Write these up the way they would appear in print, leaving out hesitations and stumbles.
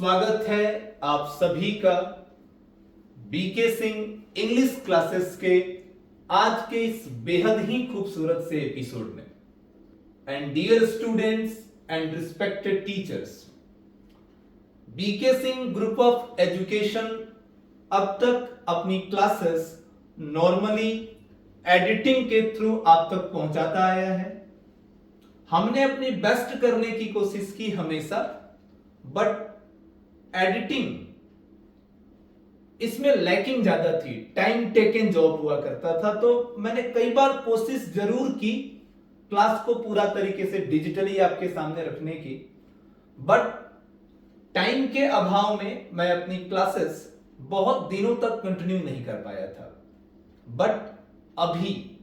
स्वागत है आप सभी का बीके सिंह इंग्लिश क्लासेस के आज के इस बेहद ही खूबसूरत से एपिसोड में। And dear students and respected teachers, BK Singh group of education अब तक अपनी क्लासेस नॉर्मली एडिटिंग के थ्रू आप तक पहुंचाता आया है। हमने अपनी बेस्ट करने की कोशिश की हमेशा, बट एडिटिंग इसमें लैकिंग ज्यादा थी, टाइम टेकन जॉब हुआ करता था। तो मैंने कई बार कोशिश जरूर की क्लास को पूरा तरीके से डिजिटली आपके सामने रखने की, बट टाइम के अभाव में मैं अपनी क्लासेस बहुत दिनों तक कंटिन्यू नहीं कर पाया था। बट अभी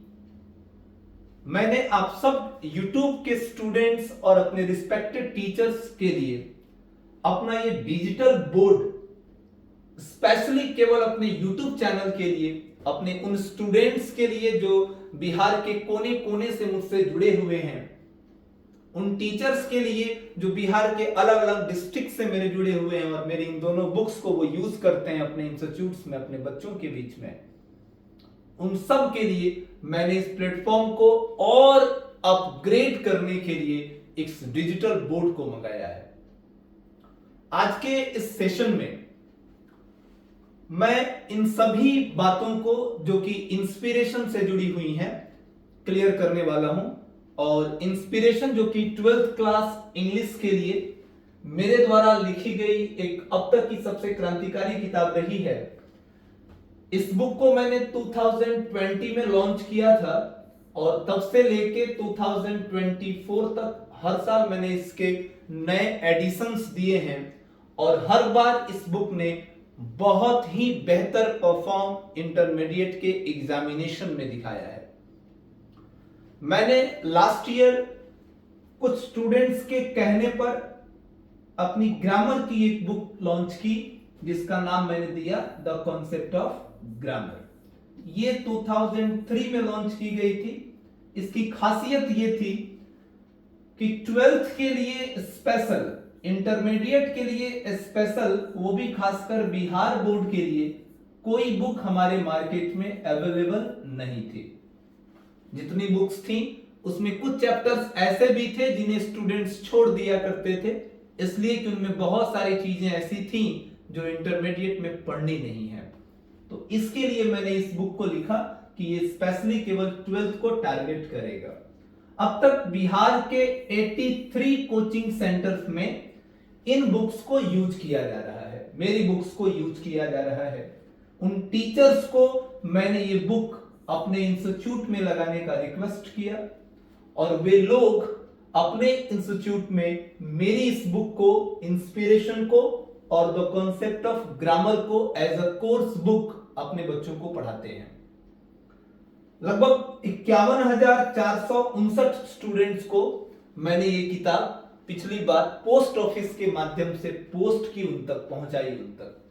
मैंने आप सब YouTube के स्टूडेंट्स और अपने रिस्पेक्टेड टीचर्स के लिए अपना ये डिजिटल बोर्ड स्पेशली केवल अपने YouTube चैनल के लिए, अपने उन स्टूडेंट्स के लिए जो बिहार के कोने कोने से मुझसे जुड़े हुए हैं, उन टीचर्स के लिए जो बिहार के अलग अलग डिस्ट्रिक्ट से मेरे जुड़े हुए हैं और मेरी इन दोनों बुक्स को वो यूज करते हैं अपने इंस्टीट्यूट्स में, अपने बच्चों के बीच में, उन सब के लिए मैंने इस प्लेटफॉर्म को और अपग्रेड करने के लिए इस डिजिटल बोर्ड को मंगाया है। आज के इस सेशन में मैं इन सभी बातों को जो कि इंस्पिरेशन से जुड़ी हुई हैं क्लियर करने वाला हूं। और इंस्पिरेशन जो कि 12th क्लास इंग्लिश के लिए मेरे द्वारा लिखी गई एक अब तक की सबसे क्रांतिकारी किताब रही है। इस बुक को मैंने 2020 में लॉन्च किया था और तब से लेके 2024 तक हर साल मैंने इसके नए एडिशंस दिए हैं और हर बार इस बुक ने बहुत ही बेहतर परफॉर्म इंटरमीडिएट के एग्जामिनेशन में दिखाया है। मैंने लास्ट ईयर कुछ स्टूडेंट्स के कहने पर अपनी ग्रामर की एक बुक लॉन्च की जिसका नाम मैंने दिया द कॉन्सेप्ट ऑफ ग्रामर। ये 2003 में लॉन्च की गई थी। इसकी खासियत ये थी कि 12th के लिए स्पेशल, इंटरमीडिएट के लिए स्पेशल, वो भी खासकर बिहार बोर्ड के लिए कोई बुक हमारे मार्केट में अवेलेबल नहीं थी। जितनी बुक्स थी उसमें कुछ चैप्टर्स ऐसे भी थे जिन्हें स्टूडेंट्स छोड़ दिया करते थे, इसलिए कि उनमें बहुत सारी चीजें ऐसी थी जो इंटरमीडिएट में पढ़नी नहीं है। तो इसके लिए मैंने इस बुक को लिखा कि ये स्पेशली केवल 12th को टारगेट करेगा। अब तक बिहार के 83 कोचिंग सेंटर्स में इन बुक्स को यूज किया जा रहा है, मेरी बुक्स को यूज किया जा रहा है। उन टीचर्स को मैंने ये बुक अपने इंस्टीट्यूट में लगाने का रिक्वेस्ट किया और वे लोग अपने इंस्टीट्यूट में मेरी इस बुक को, इंस्पिरेशन को और द कॉन्सेप्ट ऑफ ग्रामर को एज अ कोर्स बुक अपने बच्चों को पढ़ाते हैं। लगभग 51,459 स्टूडेंट्स को मैंने ये किताब पिछली बार पोस्ट ऑफिस के माध्यम से पोस्ट की, उन तक पहुंचाई, उन तक।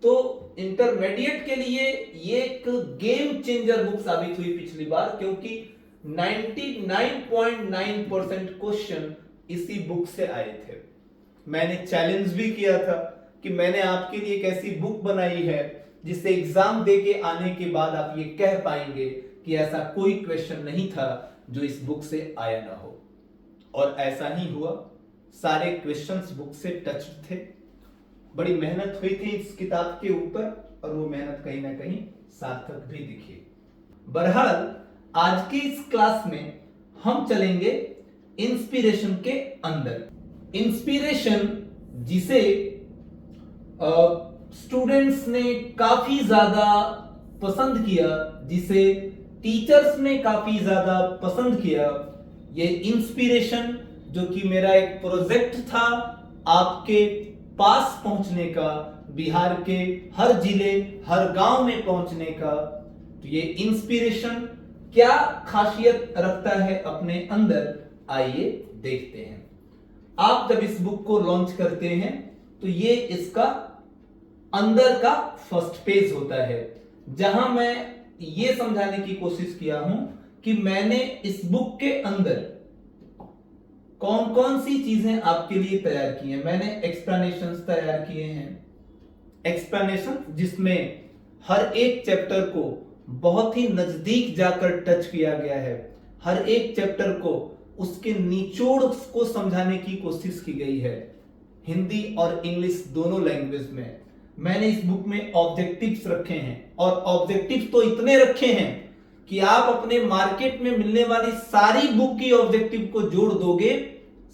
तो इंटरमीडिएट के लिए ये एक गेम चेंजर बुक साबित हुई पिछली बार, क्योंकि 99.9% क्वेश्चन इसी बुक से आए थे। मैंने चैलेंज भी किया था कि मैंने आपके लिए एक ऐसी बुक बनाई है जिससे एग्जाम देके आने के बाद आप ये कह पाएंगे कि ऐसा कोई क्वेश्चन नहीं था जो इस बुक से आया ना हो। और ऐसा ही हुआ, सारे क्वेश्चंस बुक से टच्ड थे। बड़ी मेहनत हुई थी इस किताब के ऊपर और वो मेहनत कहीं ना कहीं सार्थक भी दिखी। बहरहाल आज की इस क्लास में हम चलेंगे इंस्पिरेशन के अंदर। इंस्पिरेशन जिसे स्टूडेंट्स ने काफी ज्यादा पसंद किया, जिसे टीचर्स ने काफी ज्यादा पसंद किया, ये इंस्पिरेशन जो कि मेरा एक प्रोजेक्ट था आपके पास पहुंचने का, बिहार के हर जिले, हर गांव में पहुंचने का, तो ये इंस्पिरेशन क्या खासियत रखता है अपने अंदर, आइए देखते हैं। आप जब इस बुक को लॉन्च करते हैं तो ये इसका अंदर का फर्स्ट पेज होता है, जहां मैं ये समझाने की कोशिश किया हूं कि मैंने इस बुक के अंदर कौन कौन सी चीजें आपके लिए तैयार की हैं। मैंने एक्सप्लेनेशंस तैयार किए हैं, एक्सप्लेनेशन जिसमें हर एक चैप्टर को बहुत ही नजदीक जाकर टच किया गया है, हर एक चैप्टर को उसके निचोड़ को समझाने की कोशिश की गई है, हिंदी और इंग्लिश दोनों लैंग्वेज में। मैंने इस बुक में ऑब्जेक्टिव्स रखे हैं, और ऑब्जेक्टिव्स तो इतने रखे हैं कि आप अपने मार्केट में मिलने वाली सारी बुक की ऑब्जेक्टिव को जोड़ दोगे,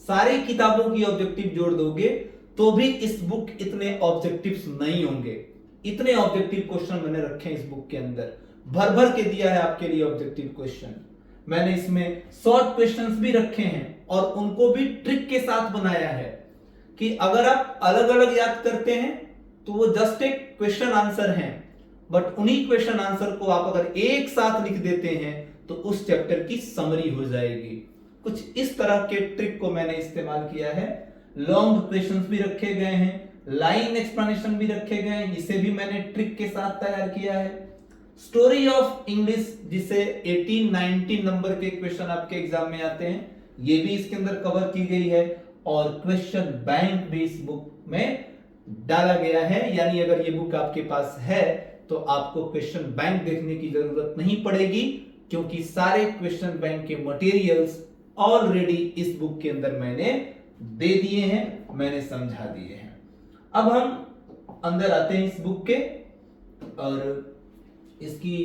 सारी किताबों की ऑब्जेक्टिव जोड़ दोगे, तो भी इस बुक इतने ऑब्जेक्टिव्स नहीं होंगे। इतने ऑब्जेक्टिव क्वेश्चन मैंने रखे हैं इस बुक के अंदर, भर भर के दिया है आपके लिए ऑब्जेक्टिव क्वेश्चन। मैंने इसमें शॉर्ट क्वेश्चंस भी रखे हैं और उनको भी ट्रिक के साथ बनाया है कि अगर आप अलग अलग याद करते हैं तो वो जस्ट एक क्वेश्चन आंसर हैं, बट उन्हीं क्वेश्चन आंसर को आप अगर एक साथ लिख देते हैं तो उस चैप्टर की समरी हो जाएगी। कुछ इस तरह के ट्रिक को मैंने इस्तेमाल किया है। लॉन्ग क्वेश्चंस भी रखे गए हैं, लाइन एक्सप्लेनेशन भी रखे गए हैं, इसे भी मैंने ट्रिक के साथ तैयार किया है। स्टोरी ऑफ इंग्लिश जिसे 18-19 नंबर के क्वेश्चन आपके एग्जाम में आते हैं, ये भी इसके अंदर कवर की गई है, और क्वेश्चन बैंक भी इस बुक में डाला गया है। यानी अगर ये बुक आपके पास है तो आपको क्वेश्चन बैंक देखने की जरूरत नहीं पड़ेगी, क्योंकि सारे क्वेश्चन बैंक के मटेरियल्स ऑलरेडी इस बुक के अंदर मैंने दे दिए हैं, मैंने समझा दिए हैं। अब हम अंदर आते हैं इस बुक के, और इसकी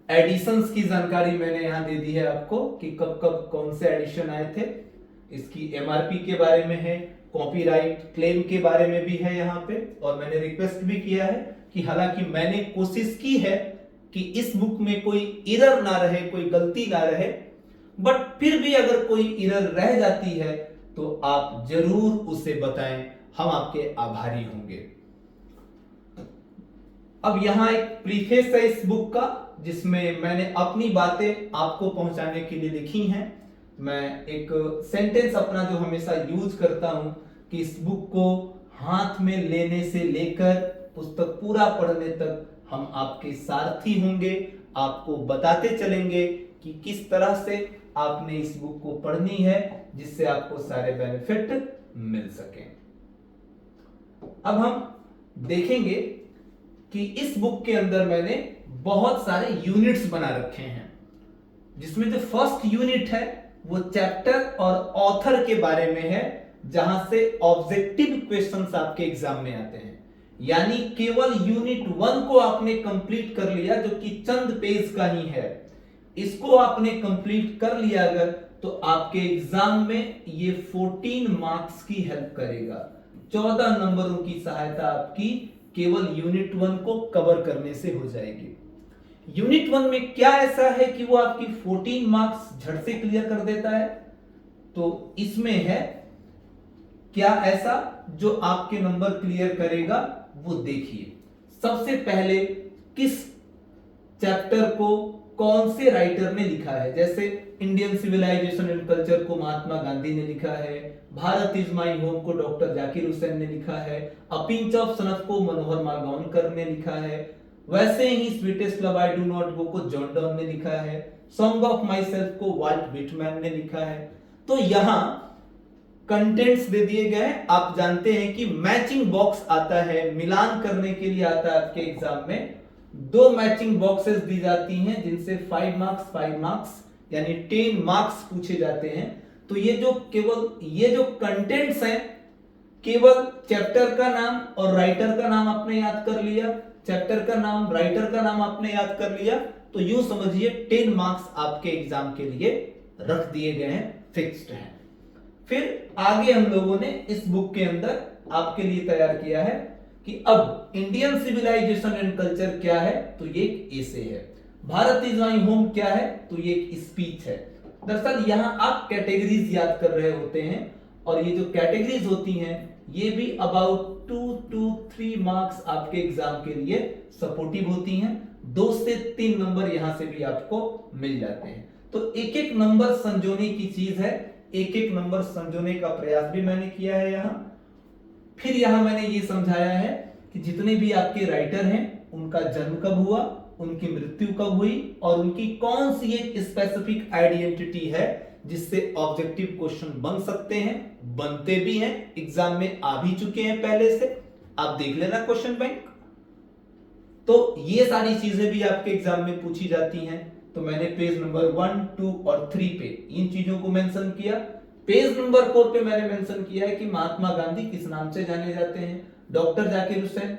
एडिशंस की जानकारी मैंने यहां दे दी है आपको कि कब कब कौन से एडिशन आए थे। इसकी एमआरपी के बारे में है, कॉपीराइट क्लेम के बारे में भी है यहाँ पे, और मैंने रिक्वेस्ट भी किया है कि हालांकि मैंने कोशिश की है कि इस बुक में कोई एरर ना रहे, कोई गलती ना रहे, बट फिर भी अगर कोई एरर रह जाती है तो आप जरूर उसे बताएं, हम आपके आभारी होंगे। अब यहां एक प्रीफेस है इस बुक का, जिसमें मैंने अपनी बातें आपको पहुंचाने के लिए लिखी हैं। मैं एक सेंटेंस अपना जो हमेशा यूज करता हूं कि इस बुक को हाथ में लेने से लेकर पुस्तक पूरा पढ़ने तक हम आपके सारथी होंगे, आपको बताते चलेंगे कि किस तरह से आपने इस बुक को पढ़नी है जिससे आपको सारे बेनिफिट मिल सके। अब हम देखेंगे कि इस बुक के अंदर मैंने बहुत सारे यूनिट्स बना रखे हैं, जिसमें जो फर्स्ट यूनिट है वो चैप्टर और ऑथर के बारे में है, जहां से ऑब्जेक्टिव क्वेश्चंस आपके एग्जाम में आते हैं। यानी केवल यूनिट 1 को आपने कंप्लीट कर लिया, जो कि चंद पेज का ही है, इसको आपने कंप्लीट कर लिया अगर, तो आपके एग्जाम में ये 14 मार्क्स की हेल्प करेगा। 14 नंबरों की सहायता आपकी केवल यूनिट 1 को कवर करने से हो जाएगी। यूनिट 1 में क्या ऐसा है कि वो आपकी 14 मार्क्स झट से क्लियर कर देता है, तो इसमें है क्या ऐसा जो आपके नंबर क्लियर करेगा, वो देखिए। सबसे पहले किस चैप्टर को कौन से राइटर ने लिखा है, जैसे इंडियन सिविलाइजेशन एंड कल्चर को महात्मा गांधी ने लिखा है, भारत इज माई होम को डॉक्टर जाकिर हुसैन ने लिखा है, अ पिंच ऑफ सनफ को मनोहर मालगांवकर ने लिखा है, वैसे ही sweetest love I do not go को जॉन डॉन ने लिखा है, सॉन्ग ऑफ माई सेल्फ को वाल्ट व्हिटमैन ने लिखा है। तो यहां कंटेंट्स दे दिए गए हैं। आप जानते हैं कि मैचिंग बॉक्स आता है, मिलान करने के लिए आता है आपके एग्जाम में। 2 मैचिंग बॉक्सेस दी जाती हैं जिनसे 5 मार्क्स यानी 10 मार्क्स पूछे जाते हैं। तो ये जो कंटेंट्स हैं, केवल चैप्टर का नाम और राइटर का नाम आपने याद कर लिया, चैप्टर का नाम, राइटर का नाम आपने याद कर लिया, तो यूं समझिए 10 मार्क्स आपके एग्जाम के लिए रख दिए गए हैं, फिक्स्ड हैं। फिर आगे हम लोगों ने इस बुक के अंदर आपके लिए तैयार किया है कि अब इंडियन सिविलाइजेशन एंड कल्चर क्या है, तो ये एक एसे है। भारत इज माई होम क्या है, तो ये एक स्पीच है। दरअसल यहां आप कैटेगरीज याद कर रहे होते हैं, और ये जो कैटेगरीज होती हैं ये भी अबाउट 2 to 3 मार्क्स आपके एग्जाम के लिए सपोर्टिव होती हैं। 2 से 3 नंबर यहां से भी आपको मिल जाते हैं। तो एक एक नंबर संजोने की चीज है, एक एक नंबर संजोने का प्रयास भी मैंने किया है यहां। फिर यहां मैंने ये समझाया है कि जितने भी आपके राइटर हैं उनका जन्म कब हुआ, उनकी मृत्यु कब हुई, और उनकी कौन सी एक स्पेसिफिक आइडेंटिटी है जिससे ऑब्जेक्टिव क्वेश्चन बन सकते हैं, बनते भी हैं, एग्जाम में आ भी चुके हैं पहले से। आप देख लेना क्वेश्चन बैंक। तो ये सारी चीजें भी आपके एग्जाम में पूछी जाती हैं। तो मैंने पेज नंबर 1, 2 और 3 पे इन चीजों को मेंशन किया। पेज नंबर 4 पे मैंने मेंशन किया है कि महात्मा गांधी किस नाम से जाने जाते हैं, डॉक्टर जाकिर हुसैन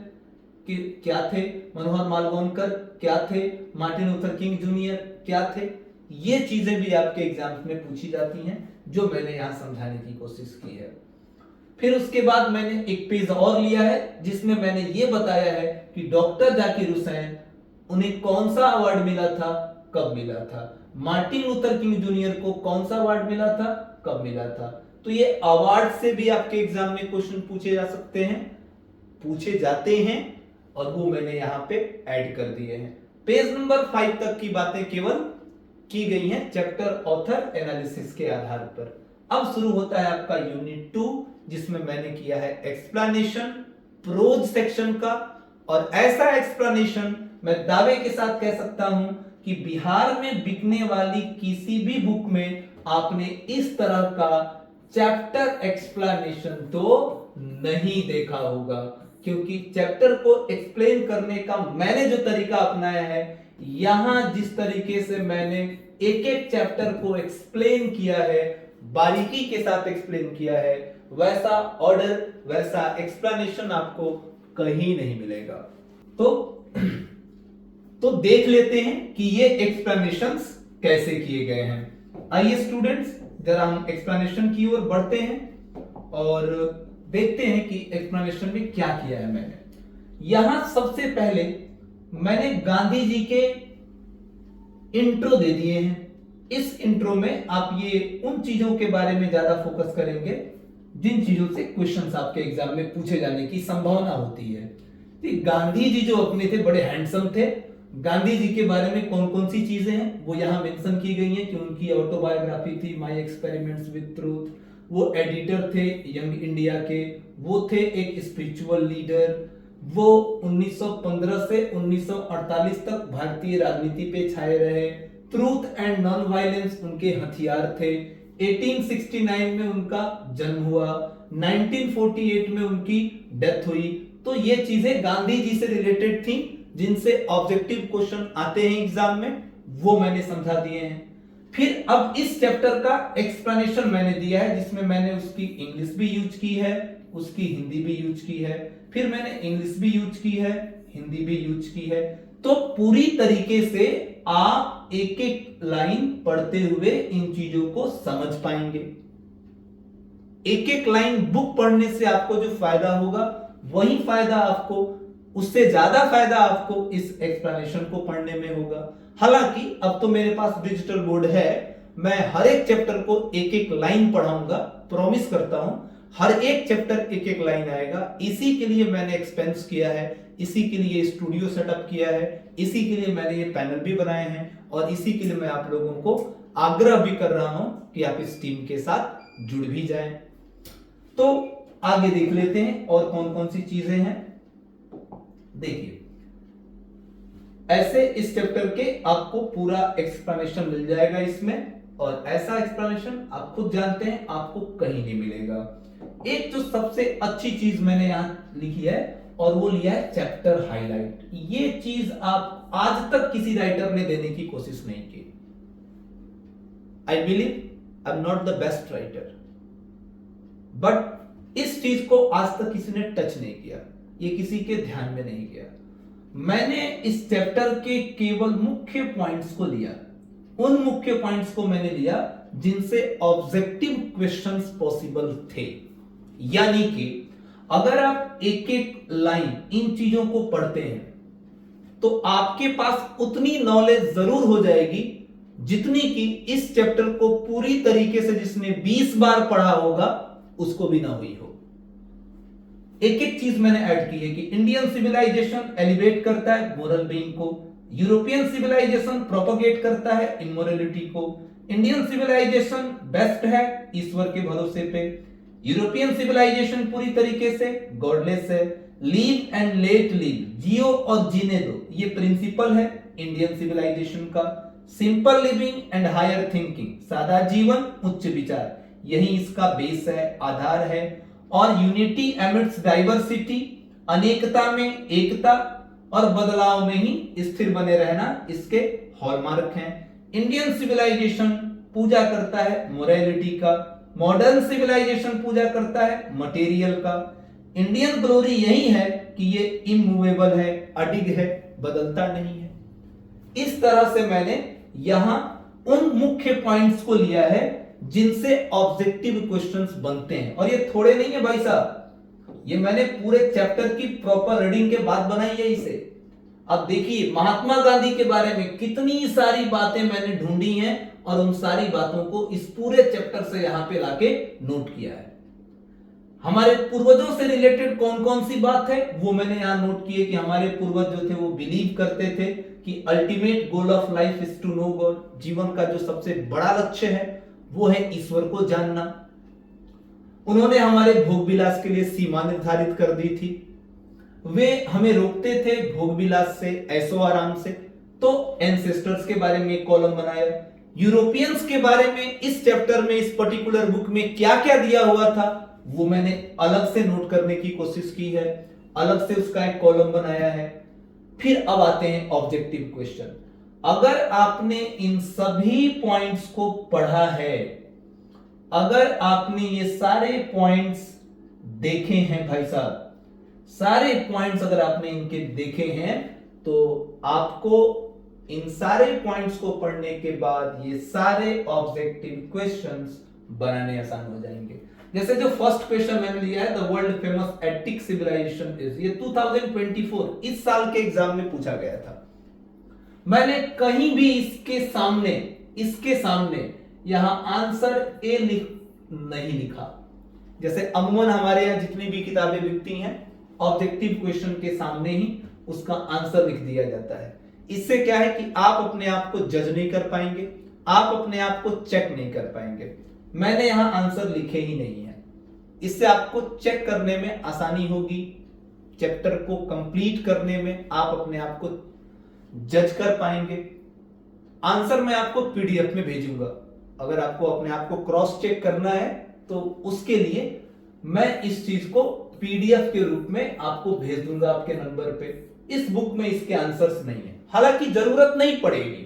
कि क्या थे, मनोहर मालवणकर क्या थे, मार्टिन लूथर किंग जूनियर क्या थे। ये चीजें भी आपके एग्जाम्स में पूछी जाती हैं, जो मैंने यहां समझाने की कोशिश की है। फिर उसके बाद मैंने एक पेज और लिया है जिसमें मैंने ये बताया है कि डॉक्टर जाकिर हुसैन उन्हें कौन सा अवार्ड मिला था, कब मिला था, मार्टिन लूथर किंग जूनियर को कौन सा अवार्ड मिला था, कब मिला था। तो ये अवार्ड से भी आपके एग्जाम में क्वेश्चन पूछे जा सकते हैं, पूछे जाते हैं, और वो मैंने यहां पे ऐड कर दिए हैं। पेज नंबर 5 तक की बातें केवल की गई हैं चैप्टर ऑथर एनालिसिस के आधार पर। अब शुरू होता है आपका यूनिट 2, जिसमें मैंने किया है एक्सप्लेनेशन प्रोज सेक्शन का। और ऐसा एक्सप्लेनेशन मैं दावे के साथ कह सकता हूं कि बिहार में बिकने वाली किसी भी बुक में आपने इस तरह का चैप्टर एक्सप्लेनेशन तो नहीं देखा होगा, क्योंकि चैप्टर को एक्सप्लेन करने का मैंने जो तरीका अपनाया है, यहां जिस तरीके से मैंने एक एक चैप्टर को एक्सप्लेन किया है, बारीकी के साथ एक्सप्लेन किया है, वैसा ऑर्डर, वैसा एक्सप्लेनेशन आपको कहीं नहीं मिलेगा। तो देख लेते हैं कि ये एक्सप्लेनेशंस कैसे किए गए हैं। आइए स्टूडेंट्स, जरा हम एक्सप्लेनेशन की ओर बढ़ते हैं और देखते हैं कि एक्सप्लेनेशन में क्या किया है मैंने। यहां सबसे पहले मैंने गांधी जी के इंट्रो दे दिए हैं। इस इंट्रो में आप ये उन चीजों के बारे में ज्यादा फोकस करेंगे जिन चीजों से क्वेश्चंस आपके एग्जाम में पूछे जाने की संभावना होती है। गांधी जी जो अपने थे बड़े हैंडसम थे। गांधी जी के बारे में कौन कौन सी चीजें हैं वो यहां मेंशन की गई हैं कि उनकी ऑटोबायोग्राफी थी माय एक्सपेरिमेंट्स विद ट्रूथ, वो एडिटर थे यंग इंडिया के, वो थे एक स्पिरिचुअल लीडर, वो 1915 से 1948 तक भारतीय राजनीति पे छाए रहे, ट्रूथ एंड नॉन वायलेंस उनके हथियार थे, 1869 में उनका जन्म हुआ, 1948 में उनकी डेथ हुई। तो ये चीजें गांधी जी से रिलेटेड थी, जिनसे ऑब्जेक्टिव क्वेश्चन आते हैं एग्जाम में, वो मैंने समझा दिए हैं। फिर अब इस चैप्टर का एक्सप्लेनेशन मैंने दिया है, जिसमें मैंने उसकी इंग्लिश भी यूज की है, उसकी हिंदी भी यूज की है, फिर मैंने इंग्लिश भी यूज की है, हिंदी भी यूज की है। तो पूरी तरीके से आप एक एक लाइन पढ़ते हुए इन चीजों को समझ पाएंगे। एक एक लाइन बुक पढ़ने से आपको जो फायदा होगा, वही फायदा आपको, उससे ज्यादा फायदा आपको इस एक्सप्लेनेशन को पढ़ने में होगा। हालांकि अब तो मेरे पास डिजिटल बोर्ड है, मैं हर एक चैप्टर को एक एक लाइन पढ़ाऊंगा, प्रॉमिस करता हूं हर एक चैप्टर एक एक लाइन आएगा। इसी के लिए मैंने एक्सपेंस किया है, इसी के लिए स्टूडियो सेटअप किया है, इसी के लिए मैंने ये पैनल भी बनाए हैं, और इसी के लिए मैं आप लोगों को आग्रह भी कर रहा हूं कि आप इस टीम के साथ जुड़ भी जाएं। तो आगे देख लेते हैं और कौन कौन सी चीजें हैं। देखिए, ऐसे इस चैप्टर के आपको पूरा एक्सप्लेनेशन मिल जाएगा इसमें, और ऐसा एक्सप्लेनेशन आप खुद जानते हैं आपको कहीं नहीं मिलेगा। एक जो सबसे अच्छी चीज मैंने यहां लिखी है, और वो लिया है चैप्टर हाईलाइट। ये चीज आप आज तक किसी राइटर ने देने की कोशिश नहीं की। I believe I am not the best writer, but इस चीज को आज तक किसी ने टच नहीं किया, ये किसी के ध्यान में नहीं गया। मैंने इस चैप्टर के केवल मुख्य पॉइंट्स को लिया, उन मुख्य पॉइंट्स को मैंने लिया जिनसे ऑब्जेक्टिव क्वेश्चंस पॉसिबल थे। यानी कि अगर आप एक एक लाइन इन चीजों को पढ़ते हैं तो आपके पास उतनी नॉलेज जरूर हो जाएगी जितनी कि इस चैप्टर को पूरी तरीके से जिसने 20 बार पढ़ा होगा उसको भी ना हुई हो। एक एक चीज मैंने ऐड की है कि इंडियन सिविलाइजेशन एलिवेट करता है मोरल बीइंग को, यूरोपियन सिविलाइजेशन प्रोपोगेट करता है इमोरलिटी को, इंडियन सिविलाइजेशन बेस्ट है ईश्वर के भरोसे पे, यूरोपियन सिविलाइजेशन पूरी तरीके से गॉडलेस है, लीव एंड लेट लीव, जियो और जीने दो, ये प्रिंसिपल है इंडियन सिविलाइजेशन का, simple living and higher thinking, सादा जीवन उच्च विचार, यही इसका बेस है, आधार है। और यूनिटी एमिड्स डाइवर्सिटी, अनेकता में एकता और बदलाव में ही स्थिर बने रहना इसके हॉलमार्क हैं। इंडियन सिविलाइजेशन पूजा करता है मोरालिटी का, मॉडर्न सिविलाइजेशन पूजा करता है मटेरियल का। इंडियन ग्लोरी यही है कि ये इमूवेबल है, अडिग है, बदलता नहीं है। इस तरह से मैंने यहां उन मुख्य पॉइंट्स को लिया है जिनसे ऑब्जेक्टिव क्वेश्चंस बनते हैं। और ये थोड़े नहीं है भाई साहब, ये मैंने पूरे चैप्टर की प्रॉपर रीडिंग के बाद बनाई है इसे। अब देखिए महात्मा गांधी के बारे में कितनी सारी बातें मैंने ढूंढी हैं और उन सारी बातों को इस पूरे चैप्टर से यहां पे लाके नोट किया है। हमारे पूर्वजों से रिलेटेड कौन कौन सी बात है वो मैंने यहां नोट की है कि हमारे पूर्वज जो थे वो बिलीव करते थे कि ultimate goal of life is to know God, जीवन का जो सबसे बड़ा लक्ष्य है वो है ईश्वर को जानना। उन्होंने हमारे भोग विलास के लिए सीमा निर्धारित कर दी थी, वे हमें रोकते थे भोग विलास से, ऐशो आराम से। तो एंसेस्टर्स के बारे में एक कॉलम बनाया। यूरोपियंस के बारे में इस चैप्टर में, इस पर्टिकुलर बुक में क्या क्या दिया हुआ था वो मैंने अलग से नोट करने की कोशिश की है, अलग से उसका एक कॉलम बनाया है। फिर अब आते हैं ऑब्जेक्टिव क्वेश्चन। अगर आपने इन सभी पॉइंट्स को पढ़ा है, अगर आपने ये सारे पॉइंट्स देखे हैं भाई साहब, सारे पॉइंट्स अगर आपने इनके देखे हैं तो आपको इन सारे पॉइंट्स को पढ़ने के बाद ये सारे ऑब्जेक्टिव क्वेश्चंस बनाने आसान हो जाएंगे। जैसे जो फर्स्ट क्वेश्चन मैंने लिया है, the world famous Attic civilisation is, ये 2024 इस साल के एग्जाम में पूछा गया था। मैंने कहीं भी इसके सामने यहां आंसर ए नहीं लिखा। जैसे अमूमन हमारे यहां जितनी भी किताबें बिकती हैं ऑब्जेक्टिव क्वेश्चन के सामने ही उसका आंसर लिख दिया जाता है। इससे क्या है कि आप अपने आप को जज नहीं कर पाएंगे, आप अपने आप को चेक नहीं कर पाएंगे। मैंने यहां आंसर लिखे ही नहीं है, इससे आपको चेक करने में आसानी होगी, चैप्टर को कंप्लीट करने में आप अपने आप को जज कर पाएंगे। आंसर मैं आपको पीडीएफ में भेजूंगा, अगर आपको अपने आप को क्रॉस चेक करना है तो उसके लिए मैं इस चीज को पीडीएफ के रूप में आपको भेज दूंगा आपके नंबर पे। इस बुक में इसके आंसर्स नहीं है, हालांकि जरूरत नहीं पड़ेगी,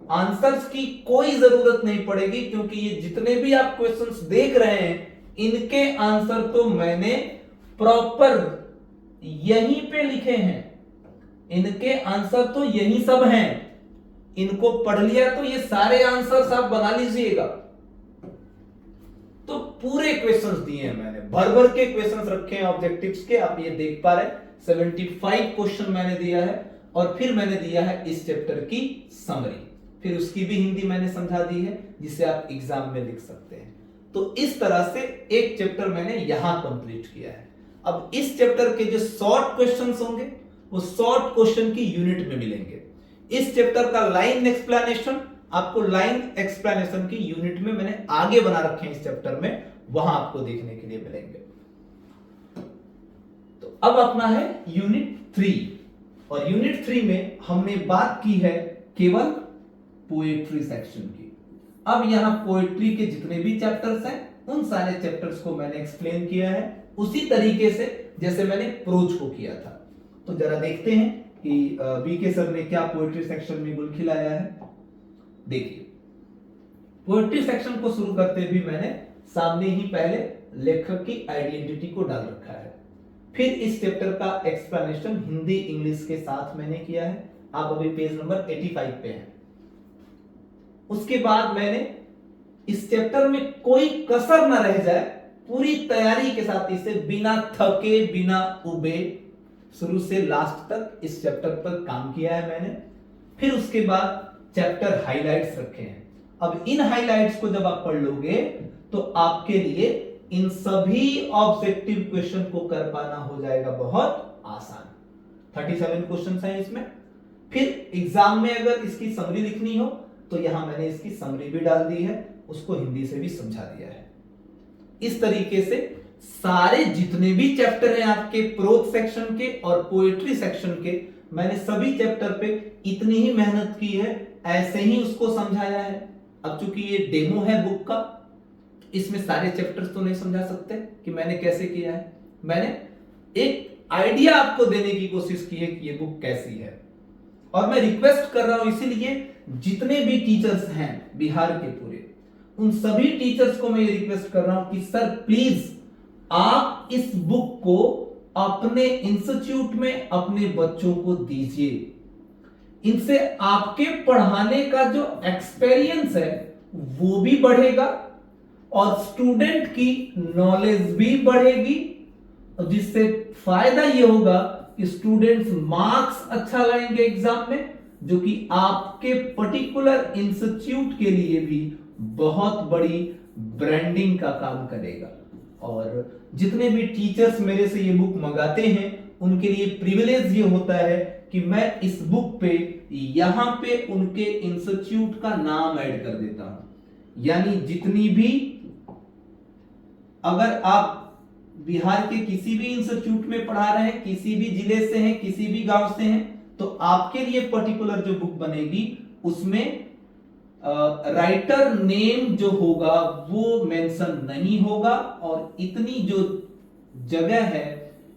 आंसर्स की कोई जरूरत नहीं पड़ेगी, क्योंकि ये जितने भी आप क्वेश्चंस देख रहे हैं इनके आंसर तो मैंने प्रॉपर यहीं पे लिखे हैं, इनके आंसर तो यही सब हैं। इनको पढ़ लिया तो ये सारे आंसर्स आप बना लीजिएगा। तो पूरे क्वेश्चंस दिए हैं मैंने, भर भर के क्वेश्चंस रखे हैं ऑब्जेक्टिव्स के, आप ये देख पा रहे हैं। 75 क्वेश्चन मैंने दिया है और फिर मैंने दिया है इस चैप्टर की समरी, फिर उसकी भी हिंदी मैंने समझा दी है जिसे आप एग्जाम में लिख सकते हैं। तो इस तरह से एक चैप्टर मैंने यहां कंप्लीट किया है। अब इस चैप्टर के जो शॉर्ट क्वेश्चंस होंगे वो शॉर्ट क्वेश्चन की यूनिट में मिलेंगे। इस चैप्टर का लाइन एक्सप्लेनेशन आपको लाइन एक्सप्लेनेशन की यूनिट में मैंने आगे बना रखे हैं इस चैप्टर में, वहां आपको देखने के लिए मिलेंगे। तो अब अपना है यूनिट 3 और यूनिट 3 में हमने बात की है केवल पोएट्री सेक्शन की। अब यहां पोएट्री के जितने भी चैप्टर्स हैं उन सारे चैप्टर्स को मैंने एक्सप्लेन किया है उसी तरीके से जैसे मैंने प्रोज को किया था। तो जरा देखते हैं कि बीके सर ने क्या पोएट्री सेक्शन में गुल खिलाया है। देखिए पोएट्री सेक्शन को शुरू करते भी मैंने सामने ही पहले लेखक की आइडेंटिटी को डाल रखा है, फिर इस चैप्टर का एक्सप्लेनेशन हिंदी इंग्लिश के साथ मैंने किया है। आप अभी पेज नंबर 85 पे हैं। उसके बाद मैंने इस चैप्टर में कोई कसर ना रह जाए पूरी तैयारी के साथ इसे बिना थके बिना उबे शुरू से लास्ट तक इस चैप्टर पर काम किया है मैंने। फिर उसके बाद चैप्टर हाइलाइट्स रखे हैं। अब इन हाइलाइट्स को जब आप पढ़ लोगे तो आपके लिए इन सभी ऑब्जेक्टिव क्वेश्चन को कर पाना हो जाएगा बहुत आसान। 37 क्वेश्चंस हैं इसमें। फिर एग्जाम में अगर इसकी समरी लिखनी हो तो यहां मैंने इसकी समरी भी डाल दी है, उसको हिंदी से भी समझा दिया है। इस तरीके से सारे जितने भी चैप्टर हैं आपके प्रोज सेक्शन के और पोएट्री सेक्शन के, मैंने सभी चैप्टर पे इतनी ही मेहनत की है, ऐसे ही उसको समझाया है। अब चूंकि ये डेमो है बुक का, इसमें सारे चैप्टर्स तो नहीं समझा सकते कि मैंने कैसे किया है। मैंने एक आइडिया आपको देने की कोशिश की है कि ये बुक कैसी है। और मैं रिक्वेस्ट कर रहा हूं इसीलिए जितने भी टीचर्स हैं बिहार के पूरे, उन सभी टीचर्स को मैं ये रिक्वेस्ट कर रहा हूं कि सर प्लीज आप इस बुक को अपने इंस्टीट्यूट में अपने बच्चों को दीजिए। इनसे आपके पढ़ाने का जो एक्सपीरियंस है वो भी बढ़ेगा और स्टूडेंट की नॉलेज भी बढ़ेगी, जिससे फायदा ये होगा कि स्टूडेंट्स मार्क्स अच्छा लाएंगे एग्जाम में, जो कि आपके पर्टिकुलर इंस्टीट्यूट के लिए भी बहुत बड़ी ब्रांडिंग का काम करेगा। और जितने भी टीचर्स मेरे से ये बुक मंगाते हैं उनके लिए प्रिविलेज ये होता है कि मैं इस बुक पे यहां पे उनके इंस्टीट्यूट का नाम ऐड कर देता हूं। यानी जितनी भी, अगर आप बिहार के किसी भी इंस्टीट्यूट में पढ़ा रहे हैं, किसी भी जिले से हैं, किसी भी गांव से हैं, तो आपके लिए पर्टिकुलर जो बुक बनेगी उसमें राइटर नेम जो होगा वो मेंशन नहीं होगा, और इतनी जो जगह है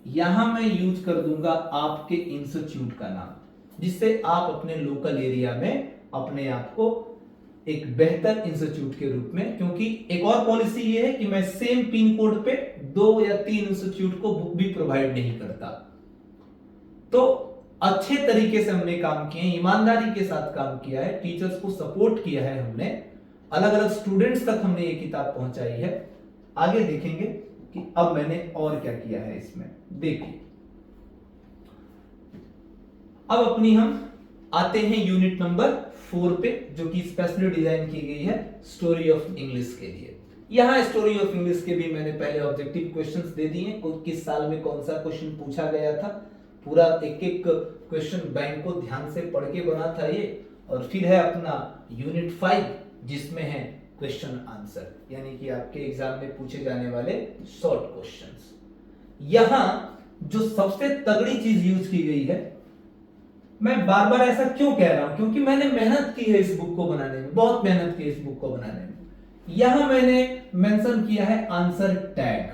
यहां मैं यूज कर दूंगा आपके इंस्टीट्यूट का नाम, जिससे आप अपने लोकल एरिया में अपने आप को एक बेहतर इंस्टीट्यूट के रूप में, क्योंकि एक और पॉलिसी ये है कि मैं सेम पिन कोड पे 2 या 3 इंस्टीट्यूट को बुक भी प्रोवाइड नहीं करता। तो अच्छे तरीके से हमने काम किए, ईमानदारी के साथ काम किया है, टीचर्स को सपोर्ट किया है हमने, अलग अलग स्टूडेंट्स तक हमने ये किताब पहुंचाई है। आगे देखेंगे कि अब मैंने और क्या किया है इसमें। देखिए अब अपनी हम आते हैं यूनिट नंबर 4 पे, जो कि स्पेशली डिजाइन की गई है स्टोरी ऑफ इंग्लिश के लिए। यहां स्टोरी ऑफ इंग्लिश के भी मैंने पहले ऑब्जेक्टिव क्वेश्चंस दे दिए हैं, किस साल में कौन सा क्वेश्चन पूछा गया था, पूरा एक एक क्वेश्चन बैंक को ध्यान से पढ़ के बना था ये। और फिर है अपना यूनिट 5 जिसमें है क्वेश्चन आंसर, यानी कि आपके एग्जाम में पूछे जाने वाले शॉर्ट क्वेश्चंस। यहां जो सबसे तगड़ी चीज यूज की गई है, मैं बार बार ऐसा क्यों कह रहा हूं, क्योंकि मैंने मेहनत की है इस बुक को बनाने में, बहुत मेहनत की है इस बुक को बनाने में। यहां मैंने मेंशन किया है आंसर टैग,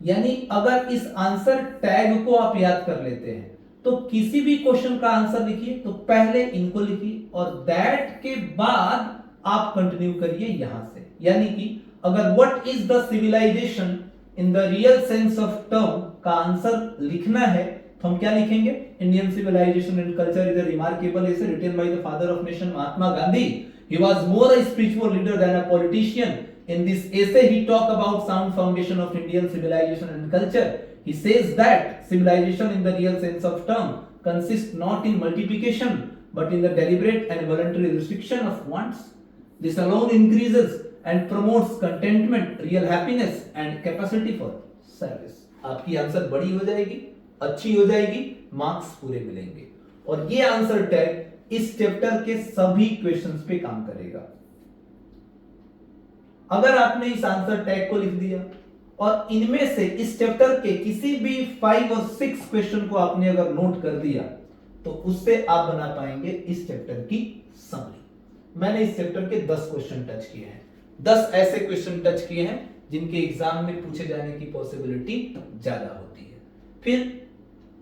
यानी अगर इस आंसर टैग को आप याद कर लेते हैं तो किसी भी क्वेश्चन का आंसर लिखिए तो पहले इनको लिखिए और दैट के बाद आप कंटिन्यू करिए यहां से। यानी कि अगर what is the civilisation in the real sense of term का आंसर लिखना है तो हम क्या लिखेंगे, Indian civilisation and culture is a remarkable essay written by the father of nation Mahatma Gandhi. He was more a spiritual leader than a politician. In this essay, he talks about sound foundation of Indian civilization and culture. He says that civilization in the real sense of term consists not in multiplication, but in the deliberate and voluntary restriction of wants. This alone increases and promotes contentment, real happiness and capacity for service. आपकी answer बड़ी हो जाएगी, अच्छी हो जाएगी, marks पूरे मिलेंगे। और ये आंसर टैग इस चैप्टर के सभी क्वेश्चंस पे काम करेगा। अगर आपने इस आंसर टैग को लिख दिया और इनमें से इस चैप्टर के किसी भी 5 और 6 क्वेश्चन को आपने अगर नोट कर दिया तो उससे आप बना पाएंगे इस चैप्टर की समरी। मैंने इस चैप्टर के 10 क्वेश्चन टच किए हैं, 10 ऐसे क्वेश्चन टच किए हैं जिनके एग्जाम में पूछे जाने की पॉसिबिलिटी ज्यादा होती है। फिर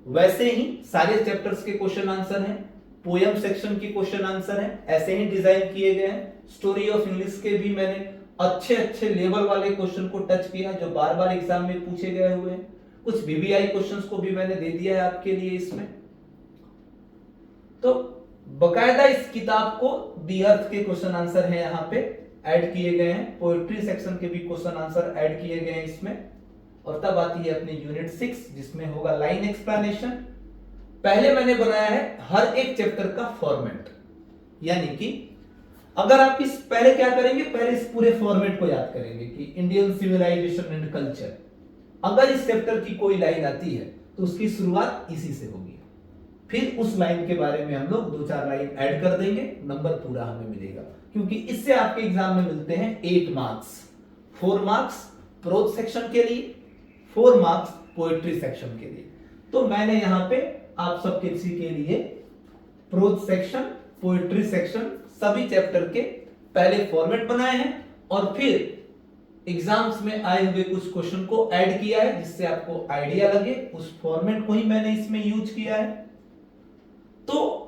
वैसे ही सारे चैप्टर्स के क्वेश्चन आंसर हैं, पोयम सेक्शन के क्वेश्चन आंसर हैं, ऐसे ही डिजाइन किए गए हैं। स्टोरी ऑफ इंग्लिश के भी मैंने अच्छे अच्छे लेवल वाले क्वेश्चन को टच किया जो बार बार एग्जाम में पूछे गए हुए हैं। कुछ बीबीआई क्वेश्चंस को भी मैंने दे दिया है आपके लिए इसमें। तो बकायदा इस किताब को दी अर्थ के क्वेश्चन आंसर हैं यहां पे ऐड किए गए हैं, पोएट्री सेक्शन के भी क्वेश्चन आंसर ऐड किए गए हैं इसमें। और तब आती है अपनी यूनिट 6 जिसमें होगा लाइन एक्सप्लेनेशन। पहले मैंने बनाया है हर एक चैप्टर का फॉर्मेट, यानी कि अगर आप इस पहले क्या करेंगे, पहले इस पूरे फॉर्मेट को याद करेंगे कि इंडियन सिविलाइजेशन एंड कल्चर। अगर इस चैप्टर की कोई लाइन आती है तो उसकी शुरुआत इसी से होगी, फिर उस लाइन के बारे में हम लोग 2-4 लाइन ऐड कर देंगे, नंबर पूरा हमें मिलेगा। क्योंकि इससे आपके एग्जाम में मिलते हैं 8 मार्क्स, 4 मार्क्स प्रोज सेक्शन के लिए, 4 मार्क्स पोएट्री सेक्शन के लिए। तो मैंने यहां पे आप सब किसी के लिए प्रोज सेक्शन, पोएट्री सेक्शन सभी चैप्टर के पहले फॉर्मेट बनाए हैं और फिर एग्जाम्स में आए हुए कुछ क्वेश्चन को ऐड किया है जिससे आपको आइडिया लगे, उस फॉर्मेट को ही मैंने इसमें यूज किया है। तो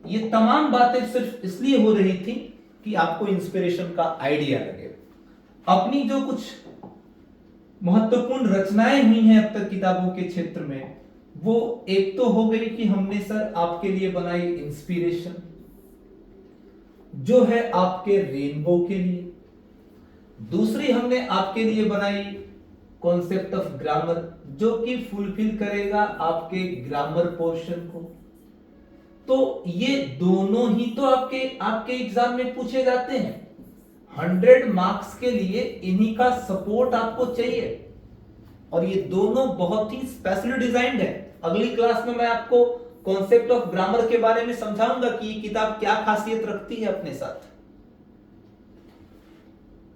ये तमाम बातें सिर्फ इसलिए हो रही थी कि आपको इंस्पिरेशन का आइडिया लगे। अपनी जो कुछ महत्वपूर्ण रचनाएं हुई हैं अब तक किताबों के क्षेत्र में, वो एक तो हो गई कि हमने सर आपके लिए बनाई इंस्पिरेशन जो है आपके रेनबो के लिए। दूसरी हमने आपके लिए बनाई कॉन्सेप्ट ऑफ ग्रामर जो कि फुलफिल करेगा आपके ग्रामर पोर्शन को। तो ये दोनों ही तो आपके एग्जाम में पूछे जाते हैं। 100 मार्क्स के लिए इन्हीं का सपोर्ट आपको चाहिए और ये दोनों बहुत ही स्पेशली डिजाइंड है। अगली क्लास में मैं आपको कॉन्सेप्ट ऑफ ग्रामर के बारे में समझाऊंगा कि ये किताब क्या खासियत रखती है अपने साथ।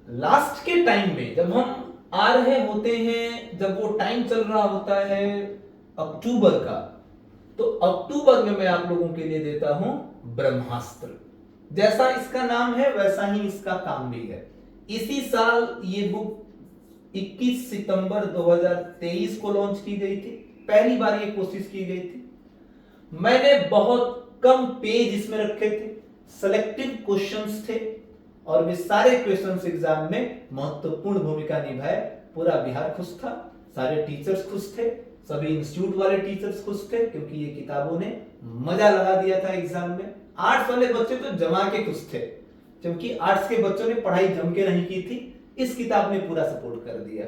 लास्ट के टाइम में जब हम आ रहे होते हैं, जब वो टाइम चल रहा होता है अक्टूबर का, तो अक्टूबर में मैं आप लोगों के लिए देता हूं ब्रह्मास्त्र। जैसा इसका नाम है वैसा ही इसका काम भी है। इसी साल ये बुक 21 सितंबर 2023 को लॉन्च की गई थी। पहली बार ये कोशिश की गई थी। मैंने बहुत कम पेज इसमें रखे थे, सिलेक्टिव क्वेश्चंस थे और वे सारे क्वेश्चंस एग्जाम में महत्वपूर्ण भूमिका निभाए। पूरा बिहार खुश था, सारे टीचर्स खुश थे, सभी इंस्टीट्यूट वाले टीचर्स खुश थे क्योंकि ये किताबों ने मजा लगा दिया था एग्जाम में। आर्ट्स वाले बच्चे तो जमा के खुश थे क्योंकि आर्ट्स के बच्चों ने पढ़ाई जम के नहीं की थी। इस किताब ने पूरा सपोर्ट कर दिया।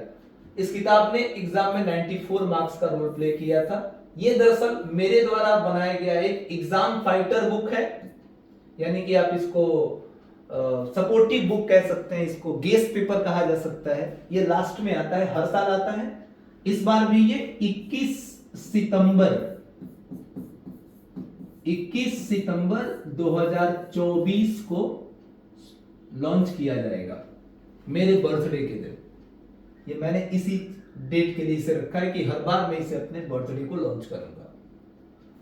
इस किताब ने एग्जाम में 94 मार्क्स का रोल प्ले किया था। ये दरअसल मेरे द्वारा बनाया गया एक एग्जाम फाइटर बुक है, यानी कि आप इसको सपोर्टिव बुक कह सकते हैं, इसको गेस्ट पेपर कहा जा सकता है। ये लास्ट में आता है, हर साल आता है। इस बार भी ये 21 सितंबर 2024 को लॉन्च किया जाएगा मेरे बर्थडे के दिन। ये मैंने इसी डेट के लिए इसे रखा है कि हर बार मैं इसे अपने बर्थडे को लॉन्च करूंगा।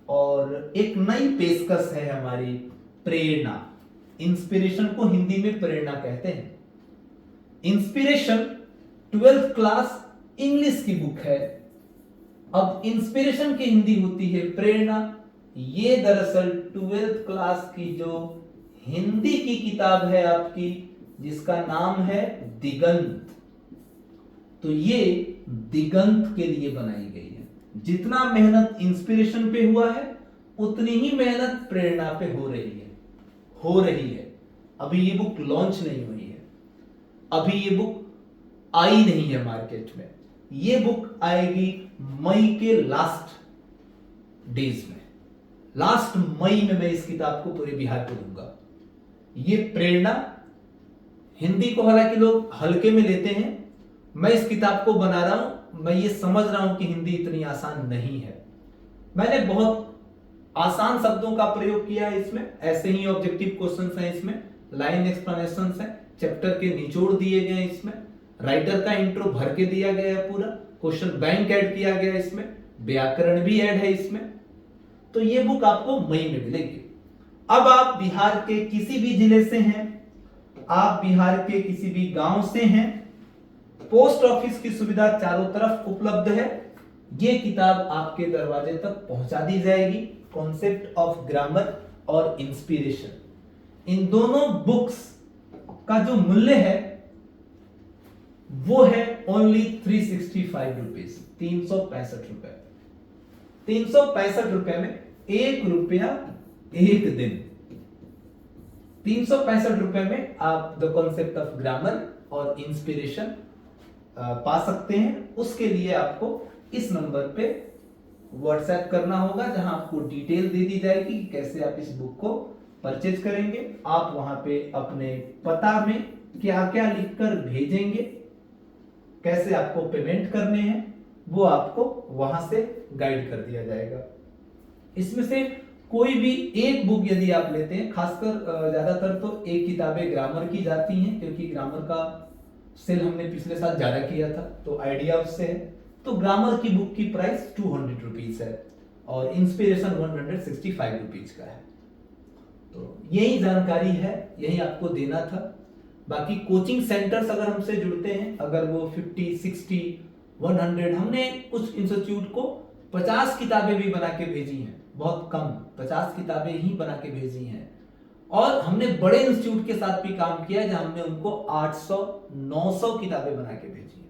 और एक नई पेशकश है हमारी, प्रेरणा। इंस्पिरेशन को हिंदी में प्रेरणा कहते हैं। इंस्पिरेशन 12th क्लास इंग्लिश की बुक है। अब इंस्पिरेशन की हिंदी होती है प्रेरणा। ये दरअसल 12th क्लास की जो हिंदी की किताब है आपकी, जिसका नाम है दिगंत। तो ये दिगंत के लिए बनाई गई है। जितना मेहनत इंस्पिरेशन पे हुआ है उतनी ही मेहनत प्रेरणा पे हो रही है। अभी ये बुक लॉन्च नहीं हुई है, अभी ये बुक आई नहीं है मार्केट में। ये बुक आएगी मई के लास्ट डेज में। लास्ट मई में मैं इस किताब को पूरे बिहार को दूंगा। ये प्रेरणा, हिंदी को हालांकि लोग हल्के में लेते हैं, मैं इस किताब को बना रहा हूं, मैं ये समझ रहा हूं कि हिंदी इतनी आसान नहीं है। मैंने बहुत आसान शब्दों का प्रयोग किया है इसमें। ऐसे ही ऑब्जेक्टिव क्वेश्चंस हैं इसमें, लाइन एक्सप्लेनेशंस हैं, चैप्टर के निचोड़ दिए गए हैं इसमें, राइटर का इंट्रो भर के दिया गया है, पूरा क्वेश्चन बैंक ऐड किया गया है इसमें, व्याकरण भी ऐड है इसमें। तो ये बुक आपको मई में मिलेगी। अब आप बिहार के किसी भी जिले से हैं, आप बिहार के किसी भी गांव से हैं, पोस्ट ऑफिस की सुविधा चारों तरफ उपलब्ध है। ये किताब आपके दरवाजे तक पहुंचा दी जाएगी। कॉन्सेप्ट ऑफ ग्रामर और इंस्पिरेशन, इन दोनों बुक्स का जो मूल्य है वो है ओनली 365 रुपीज, 365 रुपए। 365 रुपए में 1 रुपया 1 दिन। 365 रुपए में आप द कॉन्सेप्ट ऑफ ग्रामर और इंस्पिरेशन पा सकते हैं। उसके लिए आपको इस नंबर पे व्हाट्सएप करना होगा, जहां आपको डिटेल दे दी जाएगी कि कैसे आप इस बुक को परचेज करेंगे। आप वहां पे अपने पता में क्या क्या लिखकर भेजेंगे, कैसे आपको पेमेंट करने हैं, वो आपको वहां से गाइड कर दिया जाएगा। इसमें से कोई भी एक बुक यदि आप लेते हैं, खासकर ज्यादातर तो एक किताबें ग्रामर की जाती हैं क्योंकि ग्रामर का सेल हमने पिछले साल ज्यादा किया था, तो आइडिया उससे है। तो ग्रामर की बुक की प्राइस 200 रुपीज है और इंस्पिरेशन 165 रुपीज का है। तो यही जानकारी है, यही आपको देना था। बाकी कोचिंग सेंटर्स अगर हमसे जुड़ते हैं, अगर वो 50, 60, 100, हमने कुछ इंस्टीट्यूट को 50 किताबें भी बना के भेजी हैं, बहुत कम 50 किताबें ही बना के भेजी हैं। और हमने बड़े इंस्टीट्यूट के साथ भी काम किया है, जहां हमने उनको 800, 900 किताबें बना के भेजी है।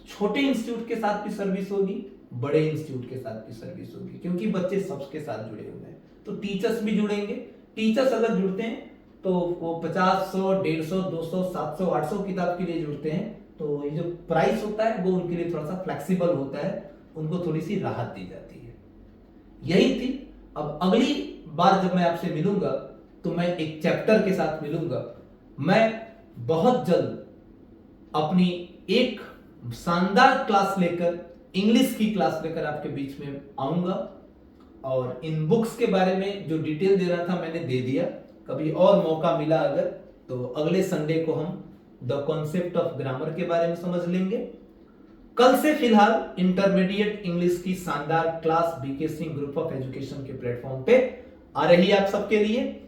छोटे इंस्टीट्यूट के साथ भी सर्विस होगी, बड़े इंस्टीट्यूट के साथ भी सर्विस होगी, क्योंकि बच्चे सबके साथ जुड़े हुए हैं। तो टीचर्स भी जुड़ेंगे। टीचर्स अगर जुड़ते हैं तो वो 50, 100, 150, 200, 700, 800 किताब के लिए जुड़ते हैं, तो ये जो प्राइस होता है वो उनके लिए थोड़ा सा फ्लेक्सिबल होता है, उनको थोड़ी सी राहत दी जाती है। यही थी। अब अगली बार जब मैं आपसे मिलूंगा तो मैं एक चैप्टर के साथ मिलूंगा। मैं बहुत जल्द अपनी एक शानदार क्लास लेकर, इंग्लिश की क्लास लेकर आपके बीच में आऊंगा। और इन बुक्स के बारे में जो डिटेल दे रहा था मैंने दे दिया। कभी और मौका मिला अगर, तो अगले संडे को हम द कॉन्सेप्ट ऑफ ग्रामर के बारे में समझ लेंगे। कल से फिलहाल इंटरमीडिएट इंग्लिश की शानदार class BK Singh group of education के प्लेटफॉर्म पे आ रही है आप सबके लिए।